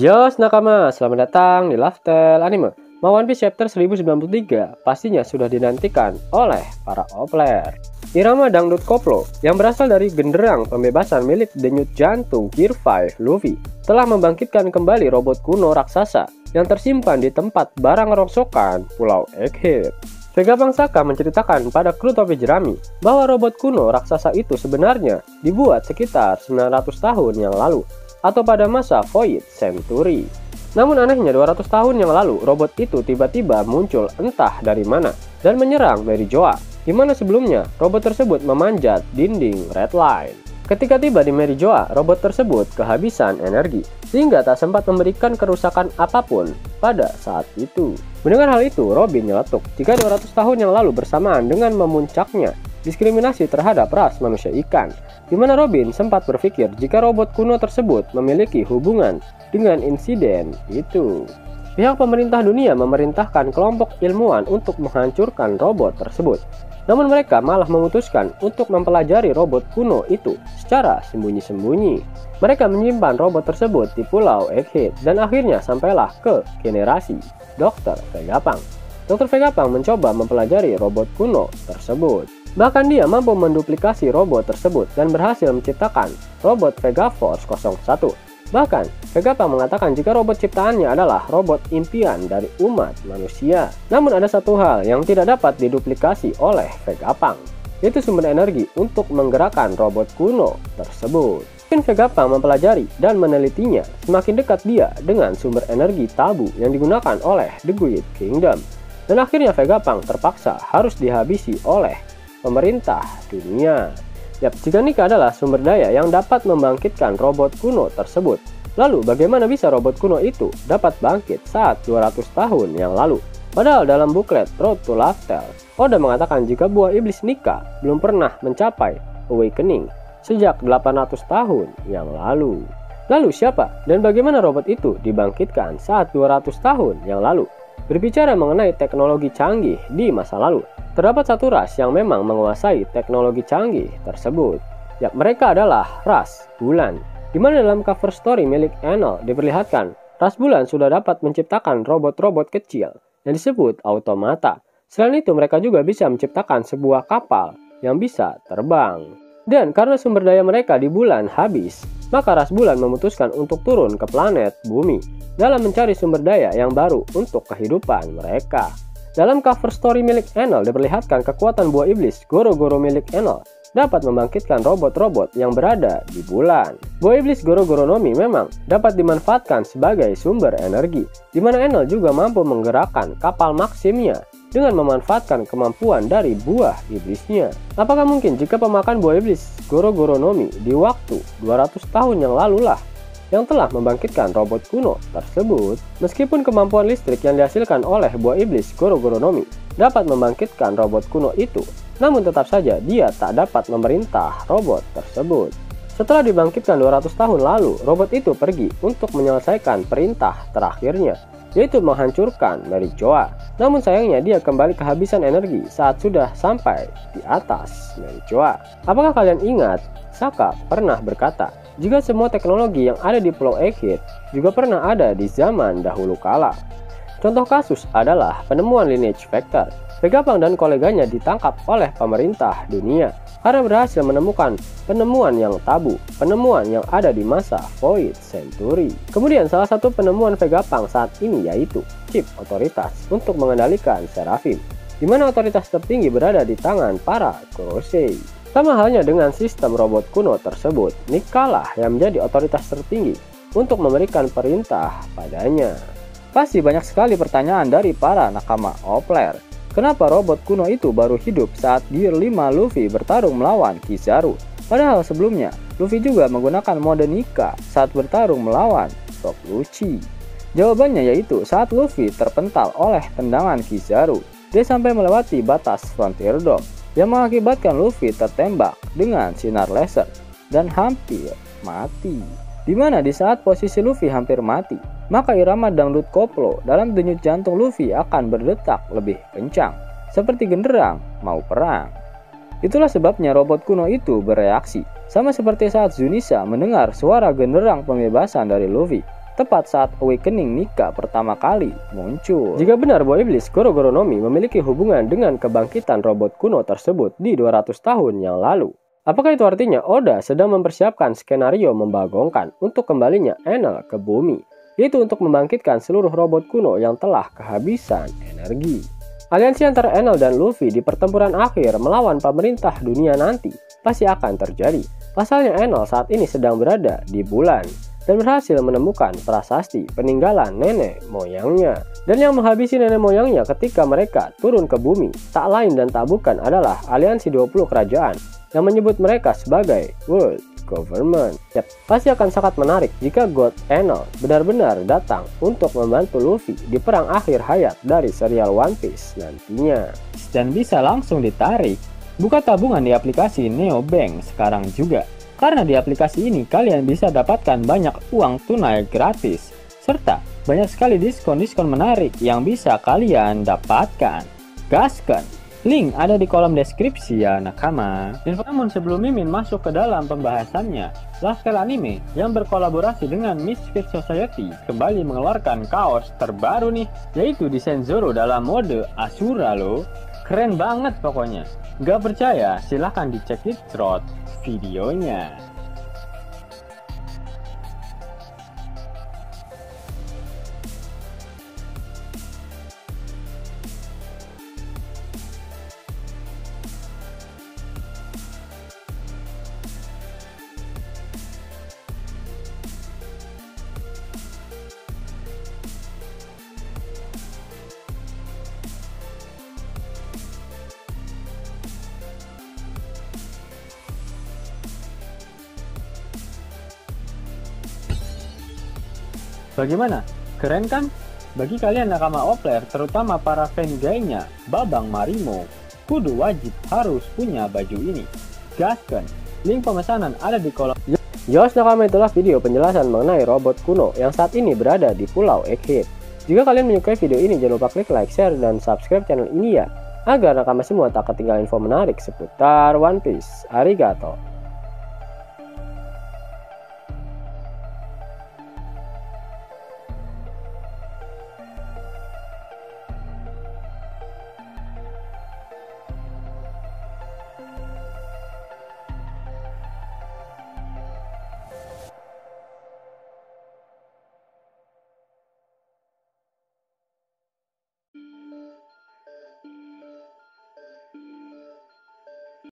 Yos nakama, selamat datang di Laftel Anime. Mau One Piece chapter 1093 pastinya sudah dinantikan oleh para player. Irama dangdut koplo yang berasal dari genderang pembebasan milik denyut jantung Gear 5 Luffy telah membangkitkan kembali robot kuno raksasa yang tersimpan di tempat barang rongsokan Pulau Egghead. Vegapunk Saka menceritakan pada kru topi jerami bahwa robot kuno raksasa itu sebenarnya dibuat sekitar 900 tahun yang lalu atau pada masa Void Century. Namun anehnya 200 tahun yang lalu robot itu tiba-tiba muncul entah dari mana dan menyerang Mary Joa, di mana sebelumnya robot tersebut memanjat dinding Red Line. Ketika tiba di Mary Joa, robot tersebut kehabisan energi sehingga tak sempat memberikan kerusakan apapun pada saat itu. Mendengar hal itu, Robin nyeletuk jika 200 tahun yang lalu bersamaan dengan memuncaknya diskriminasi terhadap ras manusia ikan, di mana Robin sempat berpikir jika robot kuno tersebut memiliki hubungan dengan insiden itu. Pihak pemerintah dunia memerintahkan kelompok ilmuwan untuk menghancurkan robot tersebut. Namun mereka malah memutuskan untuk mempelajari robot kuno itu secara sembunyi-sembunyi. Mereka menyimpan robot tersebut di Pulau Egghead dan akhirnya sampailah ke generasi Dr. Vegapunk. Dr. Vegapunk mencoba mempelajari robot kuno tersebut. Bahkan dia mampu menduplikasi robot tersebut dan berhasil menciptakan robot Vegaforce 01. Bahkan, Vegapunk mengatakan jika robot ciptaannya adalah robot impian dari umat manusia. Namun ada satu hal yang tidak dapat diduplikasi oleh Vegapunk, yaitu sumber energi untuk menggerakkan robot kuno tersebut. Mungkin Vegapunk mempelajari dan menelitinya, semakin dekat dia dengan sumber energi tabu yang digunakan oleh The Great Kingdom. Dan akhirnya Vegapunk terpaksa harus dihabisi oleh pemerintah dunia. Yap, jika Nika adalah sumber daya yang dapat membangkitkan robot kuno tersebut, lalu bagaimana bisa robot kuno itu dapat bangkit saat 200 tahun yang lalu? Padahal dalam buklet Road to Laftel, Oda mengatakan jika buah iblis Nika belum pernah mencapai awakening sejak 800 tahun yang lalu. Lalu siapa dan bagaimana robot itu dibangkitkan saat 200 tahun yang lalu? Berbicara mengenai teknologi canggih di masa lalu, terdapat satu ras yang memang menguasai teknologi canggih tersebut. Ya, mereka adalah ras bulan, di mana dalam cover story milik Enel diperlihatkan ras bulan sudah dapat menciptakan robot-robot kecil yang disebut automata. Selain itu, mereka juga bisa menciptakan sebuah kapal yang bisa terbang. Dan karena sumber daya mereka di bulan habis, maka ras bulan memutuskan untuk turun ke planet bumi dalam mencari sumber daya yang baru untuk kehidupan mereka. Dalam cover story milik Enel diperlihatkan kekuatan buah iblis Goro-Goro milik Enel dapat membangkitkan robot-robot yang berada di bulan. Buah iblis Goro-Goro Nomi memang dapat dimanfaatkan sebagai sumber energi, di mana Enel juga mampu menggerakkan kapal Maximnya dengan memanfaatkan kemampuan dari buah iblisnya. Apakah mungkin jika pemakan buah iblis Goro-Goro Nomi di waktu 200 tahun yang lalu lah yang telah membangkitkan robot kuno tersebut? Meskipun kemampuan listrik yang dihasilkan oleh buah iblis Goro-Goro Nomi dapat membangkitkan robot kuno itu, namun tetap saja dia tak dapat memerintah robot tersebut. Setelah dibangkitkan 200 tahun lalu, robot itu pergi untuk menyelesaikan perintah terakhirnya, yaitu menghancurkan Mary Joa. Namun sayangnya dia kembali kehabisan energi saat sudah sampai di atas Mary Joa. Apakah kalian ingat Saka pernah berkata jika semua teknologi yang ada di Pulau Egghead juga pernah ada di zaman dahulu kala? Contoh kasus adalah penemuan lineage vector. Vegapunk dan koleganya ditangkap oleh pemerintah dunia karena berhasil menemukan penemuan yang tabu, penemuan yang ada di masa Void Century. Kemudian salah satu penemuan Vegapunk saat ini yaitu chip otoritas untuk mengendalikan Seraphim, di mana otoritas tertinggi berada di tangan para Kurosei. Sama halnya dengan sistem robot kuno tersebut, Nika lah yang menjadi otoritas tertinggi untuk memberikan perintah padanya. Pasti banyak sekali pertanyaan dari para nakama player. Kenapa robot kuno itu baru hidup saat Gear 5 Luffy bertarung melawan Kizaru? Padahal sebelumnya, Luffy juga menggunakan mode Nika saat bertarung melawan Rock Lucci. Jawabannya yaitu saat Luffy terpental oleh tendangan Kizaru, dia sampai melewati batas Frontier Dome yang mengakibatkan Luffy tertembak dengan sinar laser dan hampir mati. Dimana di saat posisi Luffy hampir mati, maka irama dangdut koplo dalam denyut jantung Luffy akan berdetak lebih kencang, seperti genderang mau perang. Itulah sebabnya robot kuno itu bereaksi, sama seperti saat Zunisa mendengar suara genderang pembebasan dari Luffy. tepat saat Awakening Nika pertama kali muncul. Jika benar bahwa iblis Goro-Goro no Mi memiliki hubungan dengan kebangkitan robot kuno tersebut di 200 tahun yang lalu, apakah itu artinya Oda sedang mempersiapkan skenario membagongkan untuk kembalinya Enel ke bumi, yaitu untuk membangkitkan seluruh robot kuno yang telah kehabisan energi? Aliansi antara Enel dan Luffy di pertempuran akhir melawan pemerintah dunia nanti pasti akan terjadi. Pasalnya Enel saat ini sedang berada di bulan dan berhasil menemukan prasasti peninggalan nenek moyangnya. Dan yang menghabisi nenek moyangnya ketika mereka turun ke bumi tak lain dan tak bukan adalah aliansi 20 kerajaan yang menyebut mereka sebagai World Government. Yap, pasti akan sangat menarik jika God Enel benar-benar datang untuk membantu Luffy di perang akhir hayat dari serial One Piece nantinya. Dan bisa langsung ditarik. Buka tabungan di aplikasi Neobank sekarang juga. Karena di aplikasi ini kalian bisa dapatkan banyak uang tunai gratis. Serta banyak sekali diskon-diskon menarik yang bisa kalian dapatkan. Gaskan! Link ada di kolom deskripsi ya nakama. Namun sebelum Mimin masuk ke dalam pembahasannya, Lifestyle Anime yang berkolaborasi dengan Misfit Society kembali mengeluarkan kaos terbaru nih, yaitu desain Zoro dalam mode Asura loh. Keren banget pokoknya. Gak percaya? Silahkan dicek di thread videonya. Bagaimana? Keren kan? Bagi kalian nakama Opler, terutama para fan gaynya Babang Marimo, kudu wajib harus punya baju ini. Gaskan! Link pemesanan ada di kolom. Yos nakama, itulah video penjelasan mengenai robot kuno yang saat ini berada di Pulau Egghead. Jika kalian menyukai video ini, jangan lupa klik like, share, dan subscribe channel ini ya, agar nakama semua tak ketinggalan info menarik seputar One Piece. Arigato!